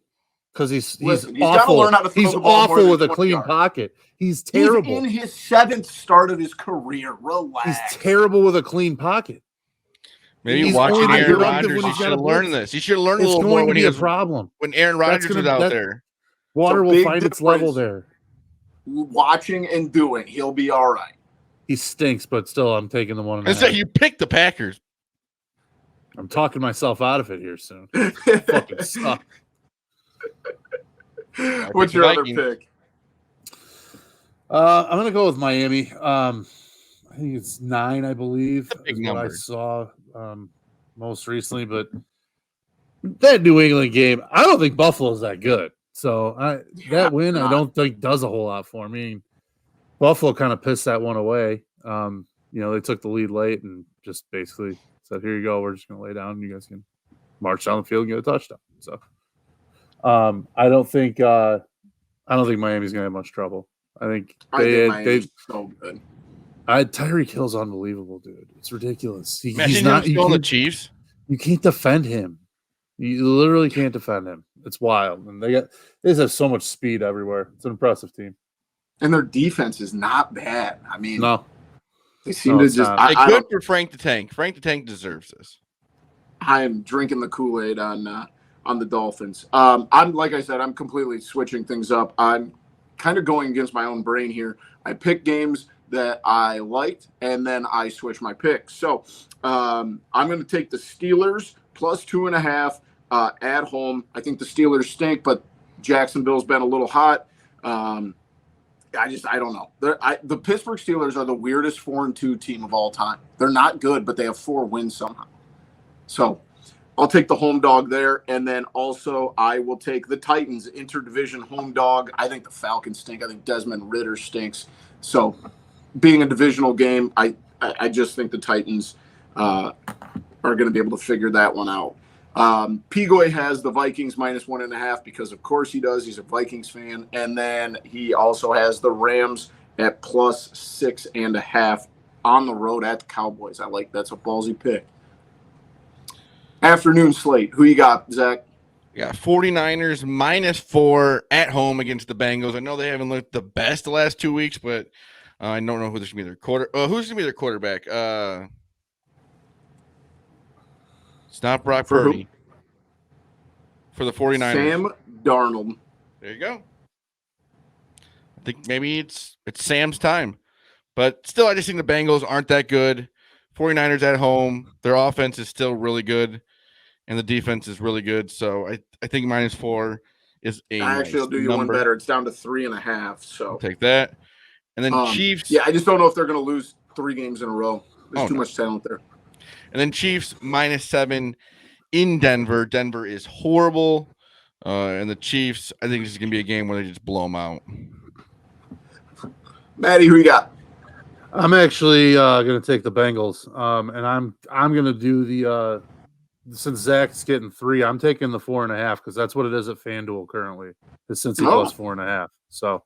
Because he's awful. Learn how to throw he's the ball awful with a 20 clean yards. Pocket. He's terrible. He's in his 7th start of his career. Relax. He's terrible with a clean pocket. Maybe watching Aaron Rodgers, he should have learned this. He should have learned a little more when he was problem. When Aaron Rodgers was out there. Water will find its level there. Watching and doing, he'll be all right. He stinks, but still, I'm taking the 1.5. And so you picked the Packers. I'm talking myself out of it here soon. Fucking suck. What's your other pick? I'm going to go with Miami. I think it's 9, I believe. That's a big number. number. What I saw most recently, but that New England game, I don't think Buffalo's that good. So that win, I don't think does a whole lot for me. Buffalo kind of pissed that one away. They took the lead late and just basically said, "Here you go. We're just going to lay down, and you guys can march down the field and get a touchdown." So, I don't think Miami's going to have much trouble. I think Miami's so good. Tyreek Hill's unbelielievable, dude. It's ridiculous. He's not still the Chiefs. You can't defend him. You literally can't defend him. It's wild, and they just have so much speed everywhere. It's an impressive team. And their defense is not bad. I mean, no, they seem to just. They could for Frank the Tank. Frank the Tank deserves this. I am drinking the Kool-Aid on the Dolphins. I'm like I said, I'm completely switching things up. I'm kind of going against my own brain here. I pick games that I liked, and then I switch my picks. So I'm going to take the Steelers plus 2.5 at home. I think the Steelers stink, but Jacksonville's been a little hot. I don't know. The Pittsburgh Steelers are the weirdest 4-2 team of all time. They're not good, but they have 4 wins somehow. So I'll take the home dog there. And then also I will take the Titans interdivision home dog. I think the Falcons stink. I think Desmond Ridder stinks. So being a divisional game, I just think the Titans are going to be able to figure that one out. Pigoy has the Vikings minus 1.5 because of course he does. He's a Vikings fan. And then he also has the Rams at plus 6.5 on the road at the Cowboys. I like that's a ballsy pick. Afternoon slate. Who you got, Zach? Yeah, 49ers minus 4 at home against the Bengals. I know they haven't looked the best the last 2 weeks, but I don't know who's going to be their who's going to be their quarterback. It's not Brock Purdy. For the 49ers. Sam Darnold. There you go. I think maybe it's Sam's time. But still, I just think the Bengals aren't that good. 49ers at home. Their offense is still really good. And the defense is really good. So I think minus 4 is a actually will do you number. one better. It's down to 3.5. So I'll take that. And then Chiefs. Yeah, I just don't know if they're going to lose 3 games in a row. There's too much talent there. And then Chiefs minus 7 in Denver. Denver is horrible. And the Chiefs, I think this is going to be a game where they just blow them out. Maddie, who you got? I'm actually going to take the Bengals, and I'm going to do the since Zach's getting 3, I'm taking the 4.5 because that's what it is at FanDuel currently. It's Cincy plus 4.5. So,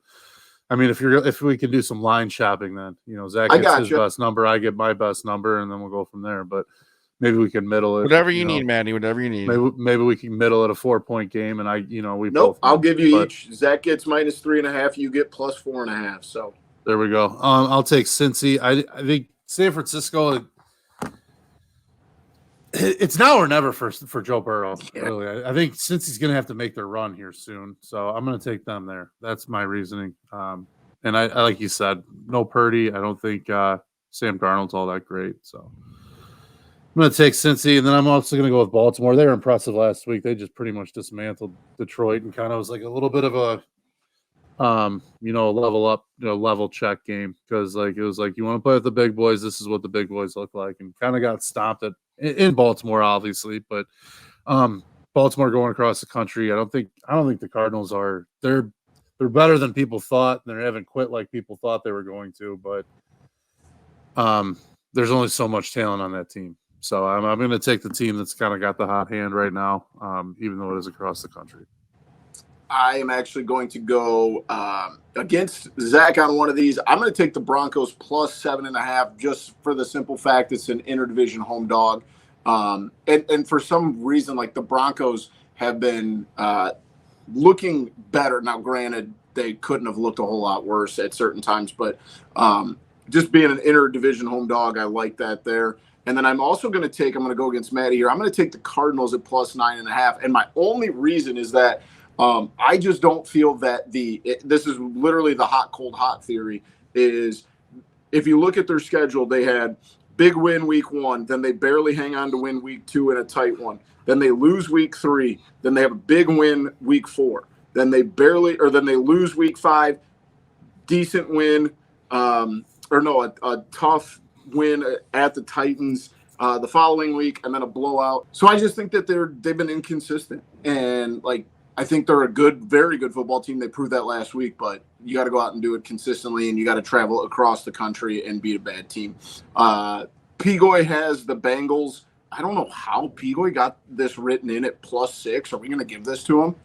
I mean, if we can do some line shopping, then Zach gets his best number, I get my best number, and then we'll go from there. But maybe we can middle it. Whatever you need, Maddie. Whatever you need. Maybe we can middle at a 4-point game, and we Nope. both. I'll give you each. Zach gets minus 3.5. You get plus 4.5. So there we go. I'll take Cincy. I think San Francisco. It's now or never for Joe Burrow. Yeah. Really, I think Cincy's going to have to make their run here soon, so I'm going to take them there. That's my reasoning. And I like you said, no Purdy. I don't think Sam Darnold's all that great, so I'm going to take Cincy, and then I'm also going to go with Baltimore. They were impressive last week. They just pretty much dismantled Detroit and kind of was like a little bit of a level up, level check game because it was like you want to play with the big boys. This is what the big boys look like, and kind of got stomped in Baltimore, obviously. But Baltimore going across the country, I don't think the Cardinals are. They're better than people thought. And they haven't quit like people thought they were going to. But there's only so much talent on that team. So I'm going to take the team that's kind of got the hot hand right now, even though it is across the country. I am actually going to go against Zach on one of these. I'm going to take the Broncos plus 7.5 just for the simple fact it's an interdivision home dog. And for some reason, like the Broncos have been looking better. Now, granted, they couldn't have looked a whole lot worse at certain times, but just being an interdivision home dog, I like that there. And then I'm also going to go against Maddie here. I'm going to take the Cardinals at plus 9.5. And my only reason is that I just don't feel that this is literally the hot theory is if you look at their schedule, they had big win week 1, then they barely hang on to win week 2 in a tight one. Then they lose week 3, then they have a big win week 4. Then they lose week 5, decent win, a tough win at the Titans the following week, and then a blowout. So I just think that they've been inconsistent, and I think they're a very good football team. They proved that last week, but you got to go out and do it consistently, and you got to travel across the country and beat a bad team. Pigoy has the Bengals. I don't know how Pigoy got this written in at plus 6. Are we going to give this to him?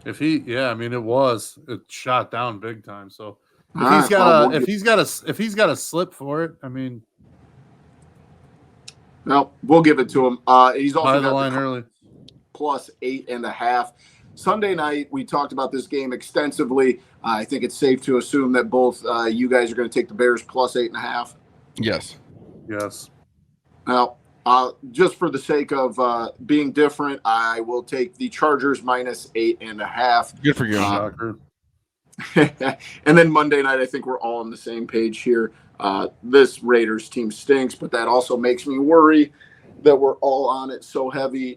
It shot down big time. So if he's got a slip for it, no, we'll give it to him. He's also buy the line early. Plus 8.5. Sunday night, we talked about this game extensively. I think it's safe to assume that both you guys are going to take the Bears plus 8.5. Yes. Now, just for the sake of being different, I will take the Chargers minus 8.5. Good for you. And then Monday night, I think we're all on the same page here. This Raiders team stinks, but that also makes me worry that we're all on it so heavy.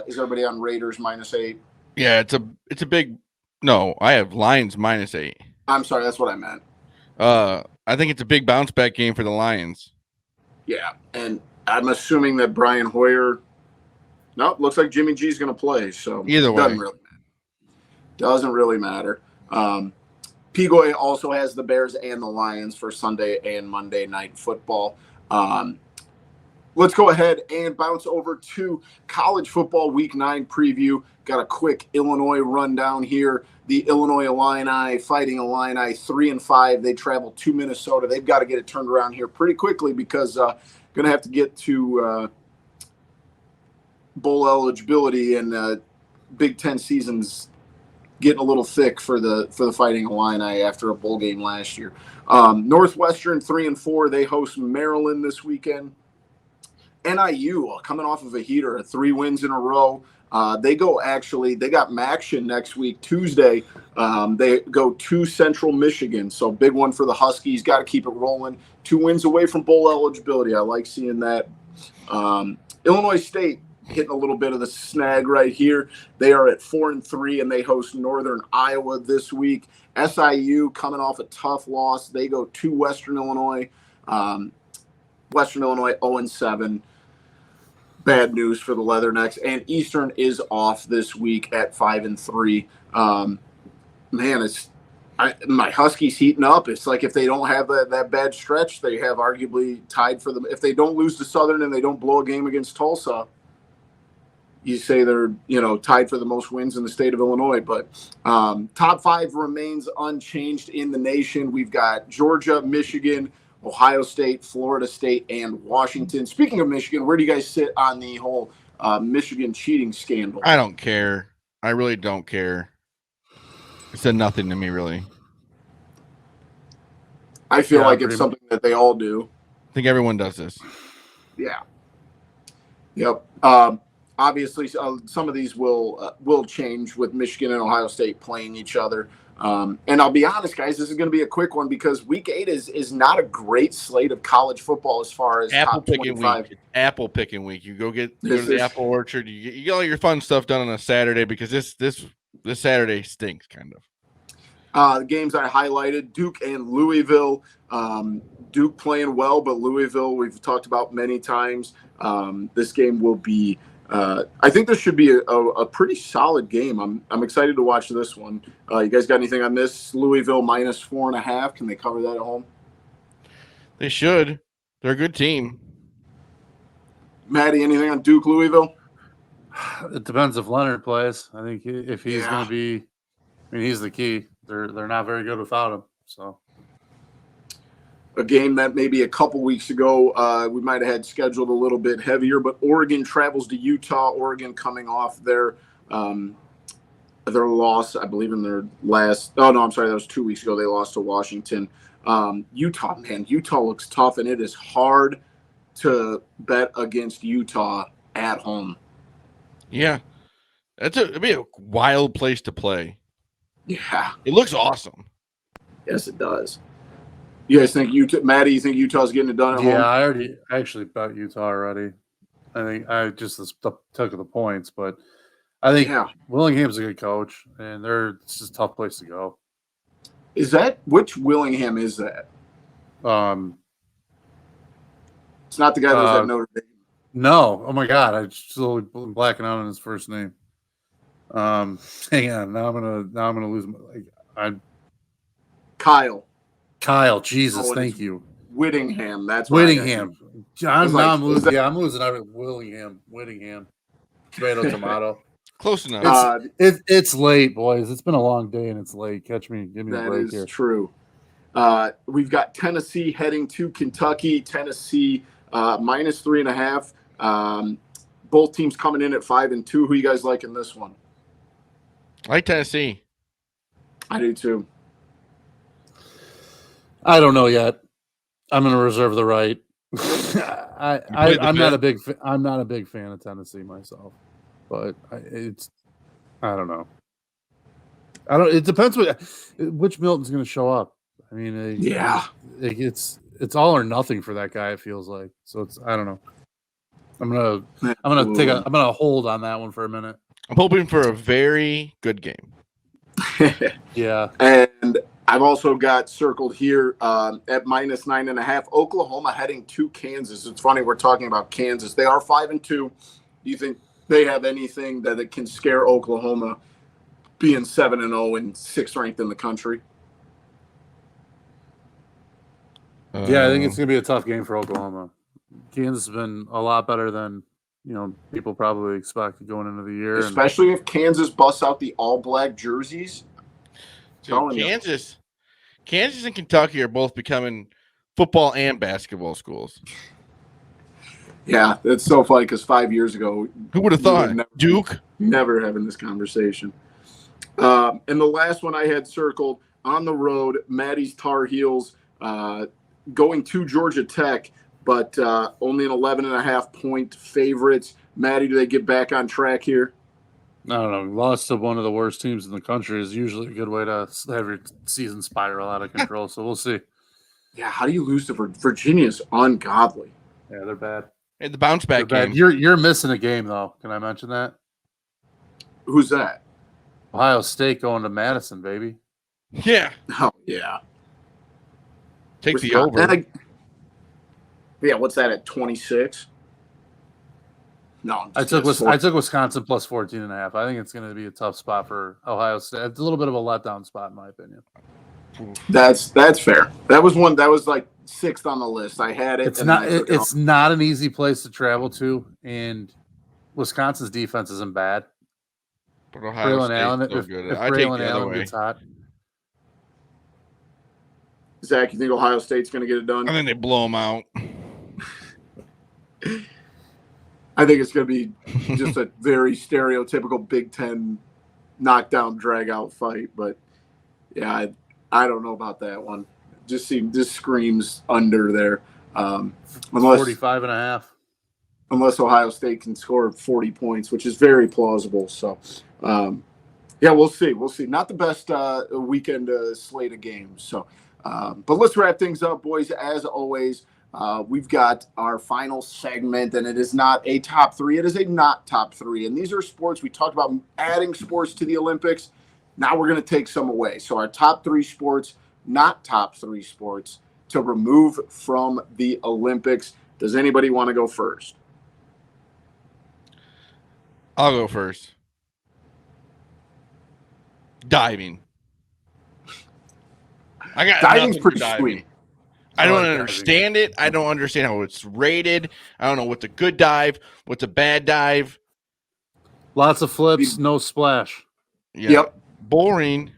Is everybody on Raiders minus 8? Yeah, it's a big no. I have Lions minus 8. I'm sorry, that's what I meant. I think it's a big bounce back game for the Lions. Yeah, and I'm assuming that Brian Hoyer. No, looks like Jimmy G's going to play. So either way, doesn't really matter. Pigoy also has the Bears and the Lions for Sunday and Monday night football. Let's go ahead and bounce over to college football week 9 preview. Got a quick Illinois rundown here. The Illinois Illini Fighting Illini 3-5. They travel to Minnesota. They've got to get it turned around here pretty quickly because going to have to get to bowl eligibility and Big Ten seasons getting a little thick for the Fighting Illini after a bowl game last year. Northwestern 3-4. They host Maryland this weekend. NIU coming off of a heater, 3 wins in a row. They got Maction next week, Tuesday. They go to Central Michigan. So big one for the Huskies. Got to keep it rolling. 2 wins away from bowl eligibility. I like seeing that. Illinois State hitting a little bit of the snag right here. They are at 4-3, and they host Northern Iowa this week. SIU coming off a tough loss. They go to Western Illinois. Western Illinois 0-7. Bad news for the Leathernecks. And Eastern is off this week at 5-3. My Huskies heating up. It's like if they don't have that bad stretch, they have arguably tied for them. If they don't lose to Southern and they don't blow a game against Tulsa, you say they're tied for the most wins in the state of Illinois. But top 5 remains unchanged in the nation. We've got Georgia, Michigan, Ohio State, Florida State, and Washington. Speaking of Michigan, where do you guys sit on the whole Michigan cheating scandal? I don't care. I really don't care. It said nothing to me, really. I feel like it's something that they all do. I think everyone does this. Yeah. Yep. Obviously, some of these will change with Michigan and Ohio State playing each other. And I'll be honest, guys, this is going to be a quick one because Week 8 is not a great slate of college football as far as apple top picking 25. week. Apple picking week. You go to the apple orchard. You get all your fun stuff done on a Saturday because this Saturday stinks, kind of. The games I highlighted: Duke and Louisville. Duke playing well, but Louisville we've talked about many times. This game will be. I think this should be a pretty solid game. I'm excited to watch this one. You guys got anything on this? Louisville minus 4.5. Can they cover that at home? They should. They're a good team. Maddie, anything on Duke Louisville? It depends if Leonard plays. I think if he's going to be, he's the key. They're not very good without him. So. A game that maybe a couple weeks ago we might have had scheduled a little bit heavier, but Oregon travels to Utah. Oregon coming off their loss, I believe, in their last – oh, no, I'm sorry. That was 2 weeks ago. They lost to Washington. Utah looks tough, and it is hard to bet against Utah at home. Yeah. It'd be a wild place to play. Yeah. It looks awesome. Yes, it does. You guys think Maddie, you think Utah's getting it done at home? Yeah, I actually bet Utah already. I think I just took the points, but I think Willingham's a good coach, and it's just a tough place to go. Is that which Willingham is that? It's not the guy that was at Notre Dame. No, oh my God, I just slowly blacking out on his first name. Hang on, now I'm gonna lose Kyle, Jesus, thank you. Whittingham, that's Whittingham. I'm losing. Yeah, I'm losing out at Whittingham. Tomato. Close enough. It's late, boys. It's been a long day and it's late. Give me a break here. That is true. We've got Tennessee heading to Kentucky. Tennessee minus 3.5. Both teams coming in at 5-2. Who you guys like in this one? I like Tennessee. I do too. I don't know yet. I'm going to reserve the right. I'm not a big fan of Tennessee myself, but I don't know. It depends which Milton's going to show up. I mean, it's all or nothing for that guy. It feels like so. I don't know. I'm gonna hold on that one for a minute. I'm hoping for a very good game. Yeah, and I've also got circled here at minus 9.5. Oklahoma heading to Kansas. It's funny we're talking about Kansas. They are 5-2. Do you think they have anything that it can scare Oklahoma being 7-0 and 6th ranked in the country? Yeah, I think it's going to be a tough game for Oklahoma. Kansas has been a lot better than people probably expect going into the year, especially if Kansas busts out the all-black jerseys. Dude, Kansas and Kentucky are both becoming football and basketball schools. Yeah, it's so funny because 5 years ago, who would have thought? Duke never having this conversation. And the last one I had circled on the road, Maddie's Tar Heels going to Georgia Tech, but only an 11.5 point favorites. Maddie, do they get back on track here? I don't know. Lost to one of the worst teams in the country is usually a good way to have your season spiral out of control. So we'll see. Yeah, how do you lose to Virginia's ungodly? Yeah, they're bad. Hey, the bounce back game. You're missing a game though. Can I mention that? Who's that? Ohio State going to Madison, baby. Yeah. Oh yeah. Take the over. Yeah, what's that at 26? No, I took Wisconsin plus 14.5. I think it's going to be a tough spot for Ohio State. It's a little bit of a letdown spot in my opinion. That's fair. That was one that was like 6th on the list. I had it. It's and not. then I took it It's off. not an easy place to travel to, and Wisconsin's defense isn't bad. But Ohio Braylon State's Allen, so if good. I take Braylon the other Allen way. gets hot, Zach, you think Ohio State's going to get it done? I think they blow them out. I think it's going to be just a very stereotypical Big Ten knockdown, drag-out fight. But, yeah, I don't know about that one. Just screams under there. Unless 45.5. Unless Ohio State can score 40 points, which is very plausible. So, yeah, we'll see. We'll see. Not the best weekend slate of games. So, but let's wrap things up, boys. As always, we've got our final segment, and it is not a top 3. It is a not top 3. And these are sports. We talked about adding sports to the Olympics. Now we're going to take some away. So our top 3 sports, not top 3 sports, to remove from the Olympics. Does anybody want to go first? I'll go first. Diving. I got Diving's nothing pretty for diving. sweet. I don't like understand it. I don't understand how it's rated. I don't know what's a good dive, what's a bad dive. Lots of flips, no splash. Yeah. Yep. Boring.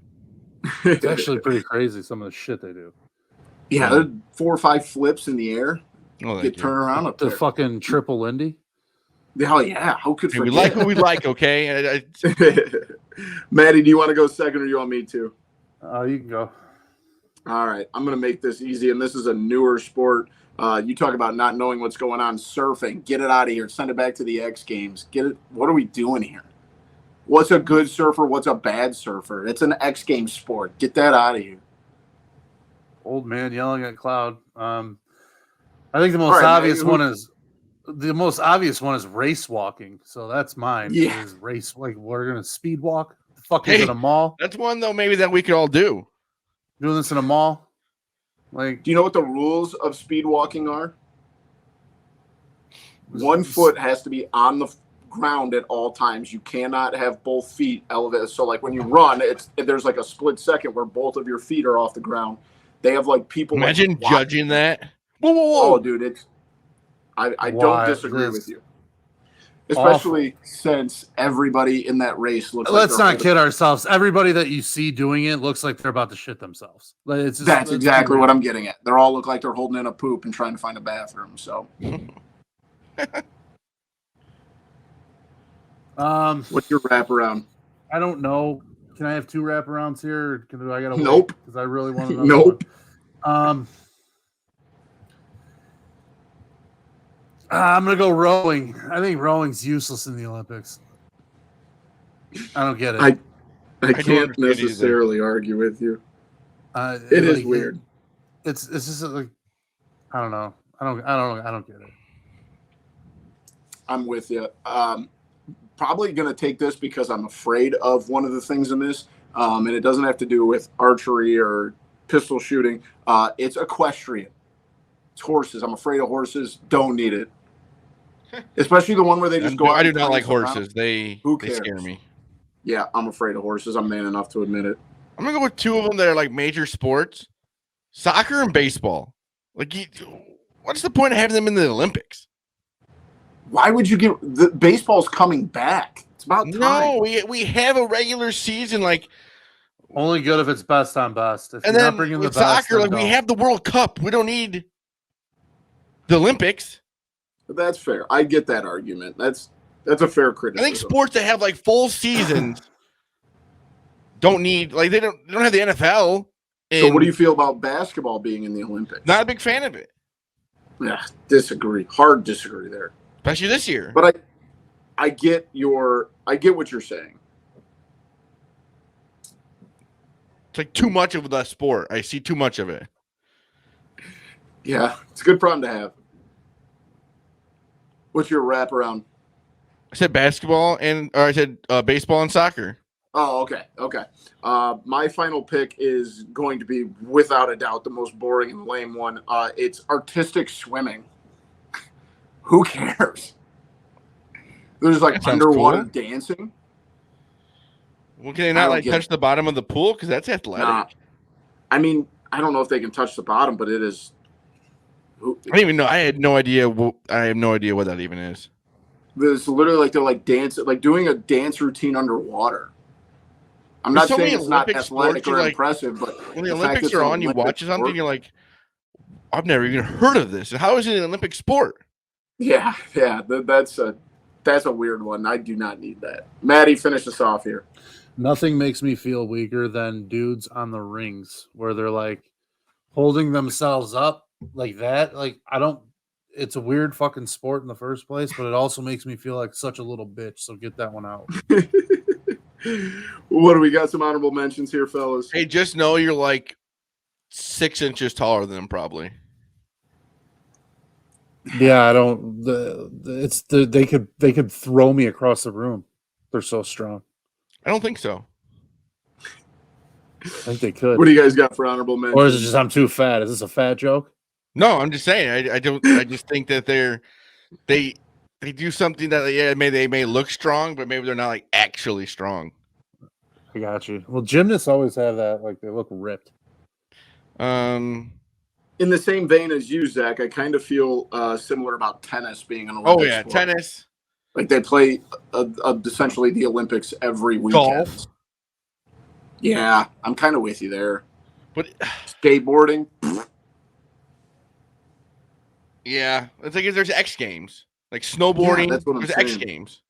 It's actually pretty crazy, some of the shit they do. Yeah, there are 4 or 5 flips in the air. Oh, Get turned around up The there. fucking triple Lindy. Hell yeah. How could Hey, we forget? like who we like, okay? Maddie, do you want to go second or do you want me to? You can go. All right. I'm going to make this easy, and this is a newer sport. You talk about not knowing what's going on. Surfing. Get it out of here. Send it back to the X Games. Get it. What are we doing here? What's a good surfer? What's a bad surfer? It's an X Games sport. Get that out of here. Old man yelling at cloud. I think the most All right, obvious Maddie, one is race walking. So that's mine. Yeah. Is race, like we're gonna speed walk. The fuck is Hey. it, a mall? That's one, though, maybe that we could all do. Doing this in a mall? Like, Do you know what the rules of speed walking are? 1 foot has to be on the ground at all times. You cannot have both feet elevated. So, like when you run, there's like a split second where both of your feet are off the ground. They have like people. Imagine like, watching. judging that. Whoa, whoa, whoa. Oh, dude, I don't Why? disagree This with you. Especially since everybody in that race looks let's like not kid ourselves. Everybody that you see doing it looks like they're about to shit themselves. Like, it's just, That's exactly what I'm getting at. They all look like they're holding in a poop and trying to find a bathroom. So, what's your wraparound? I don't know. Can I have 2 wraparounds here? Or do I gotta Nope. Because I really want to know. Nope. I'm gonna go rowing. I think rowing's useless in the Olympics. I don't get it. I don't can't understand it either. necessarily argue with you. It is weird. It's just like, I don't know. I don't get it. I'm with you. Probably going to take this because I'm afraid of one of the things in this, and it doesn't have to do with archery or pistol shooting. It's equestrian. It's horses. I'm afraid of horses. Don't need it. Especially the one where they just go out. I do and not like prancing around. horses. They cares? scare me. Yeah, I'm afraid of horses. I'm man enough to admit it. I'm going to go with 2 of them that are like major sports. Soccer and baseball. Like, what's the point of having them in the Olympics? Why would you get the baseball's coming back? It's about time. No, we have a regular season, like, Only good if it's best on best. If and you're then not bringing with the best, soccer, then like we don't. have the World Cup. We don't need the Olympics. That's fair. I get that argument. That's a fair I criticism. think sports that have like full seasons don't need, like, they don't have the NFL. So what do you feel about basketball being in the Olympics? Not a big fan of it, Yeah, disagree. Hard disagree there. especially this year. But I get what you're saying. It's like too much of the sport. I see too much of it. Yeah, it's a good problem to have. What's your wraparound? I said basketball or I said baseball and soccer. Oh, okay. My final pick is going to be, without a doubt, the most boring and lame one. It's artistic swimming. Who cares? There's like That sounds underwater cool. dancing. Well, can they I not don't like get touch it. the bottom of the pool? Because that's athletic. Nah, I mean, I don't know if they can touch the bottom, but it is. I don't even know. I had no idea. I have no idea what that even is. It's literally like they're like dancing, like doing a dance routine underwater. I'm not saying it's not athletic or impressive, but when the Olympics are on, you watch something, you're like, I've never even heard of this. How is it an Olympic sport? Yeah, that's a weird one. I do not need that. Maddie, finish us off here. Nothing makes me feel weaker than dudes on the rings where they're like holding themselves up like that. Like, it's a weird fucking sport in the first place, but it also makes me feel like such a little bitch. So get that one out. What do we got? Some honorable mentions here, fellas. Hey, just know you're like 6 inches taller than them, probably. Yeah, I don't. They could throw me across the room. They're so strong. I don't think so. I think they could. What do you guys got for honorable mentions? Or is it just I'm too fat? Is this a fat joke? No, I'm just saying. I don't. I just think that they do something that they may look strong, but maybe they're not like actually strong. I got you. Well, gymnasts always have that. Like they look ripped. In the same vein as you, Zach, I kind of feel similar about tennis being an Olympic sport. Tennis. Like they play essentially the Olympics every weekend. Golf. Yeah, I'm kind of with you there. But skateboarding. Yeah, it's like there's X Games, like snowboarding. Yeah, that's what I'm there's saying. X Games.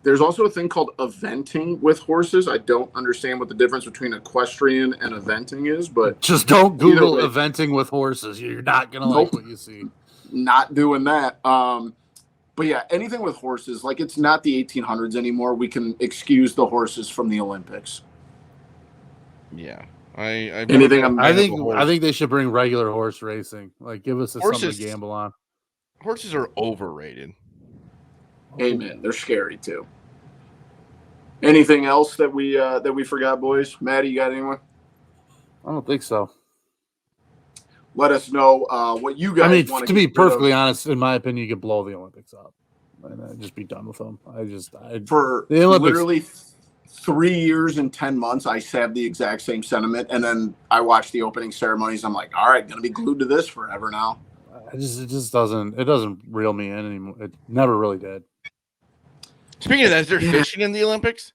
There's also a thing called eventing with horses. I don't understand what the difference between equestrian and eventing is, but just don't Google eventing with horses. You're not gonna like what you see. Not doing that. But yeah, anything with horses, like it's not the 1800s anymore. We can excuse the horses from the Olympics. Yeah, I think they should bring regular horse racing. Like, give us something to gamble on. Horses are overrated. Amen. They're scary too. Anything else that we forgot, boys? Maddie, you got anyone? I don't think so. Let us know what you guys want to be perfectly honest, in my opinion, you could blow the Olympics up and just be done with them. For the Olympics, literally 3 years and 10 months, I have the exact same sentiment. And then I watch the opening ceremonies. I'm like, all right, going to be glued to this forever now. It just doesn't reel me in anymore. It never really did. Speaking of that, is there fishing in the Olympics?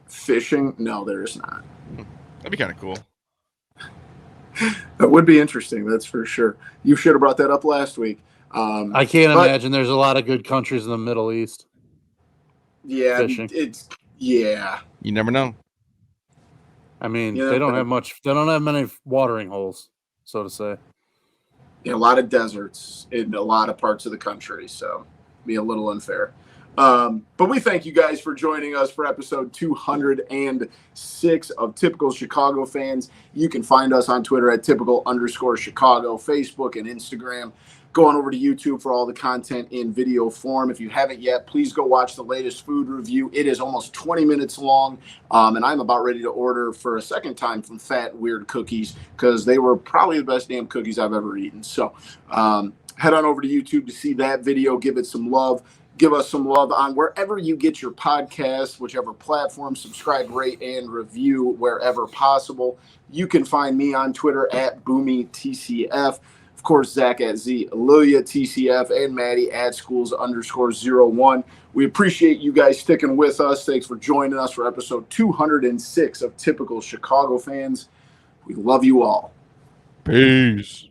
Fishing? No, there is not. That'd be kind of cool. That would be interesting, that's for sure. You should have brought that up last week. I can't imagine there's a lot of good countries in the Middle East. Yeah, You never know. I mean, they don't have much. They don't have many watering holes, so to say. Yeah, a lot of deserts in a lot of parts of the country, so be a little unfair. But we thank you guys for joining us for episode 206 of Typical Chicago Fans. You can find us on Twitter at typical_Chicago, Facebook and Instagram. Go on over to YouTube for all the content in video form. If you haven't yet, please go watch the latest food review. It is almost 20 minutes long, and I'm about ready to order for a second time from Fat Weird Cookies because they were probably the best damn cookies I've ever eaten. So head on over to YouTube to see that video. Give it some love. Give us some love on wherever you get your podcasts, whichever platform. Subscribe, rate, and review wherever possible. You can find me on Twitter at BoomyTCF. Of course, Zach at ZLiliaTCF and Maddie at schools_01. We appreciate you guys sticking with us. Thanks for joining us for episode 206 of Typical Chicago Fans. We love you all. Peace.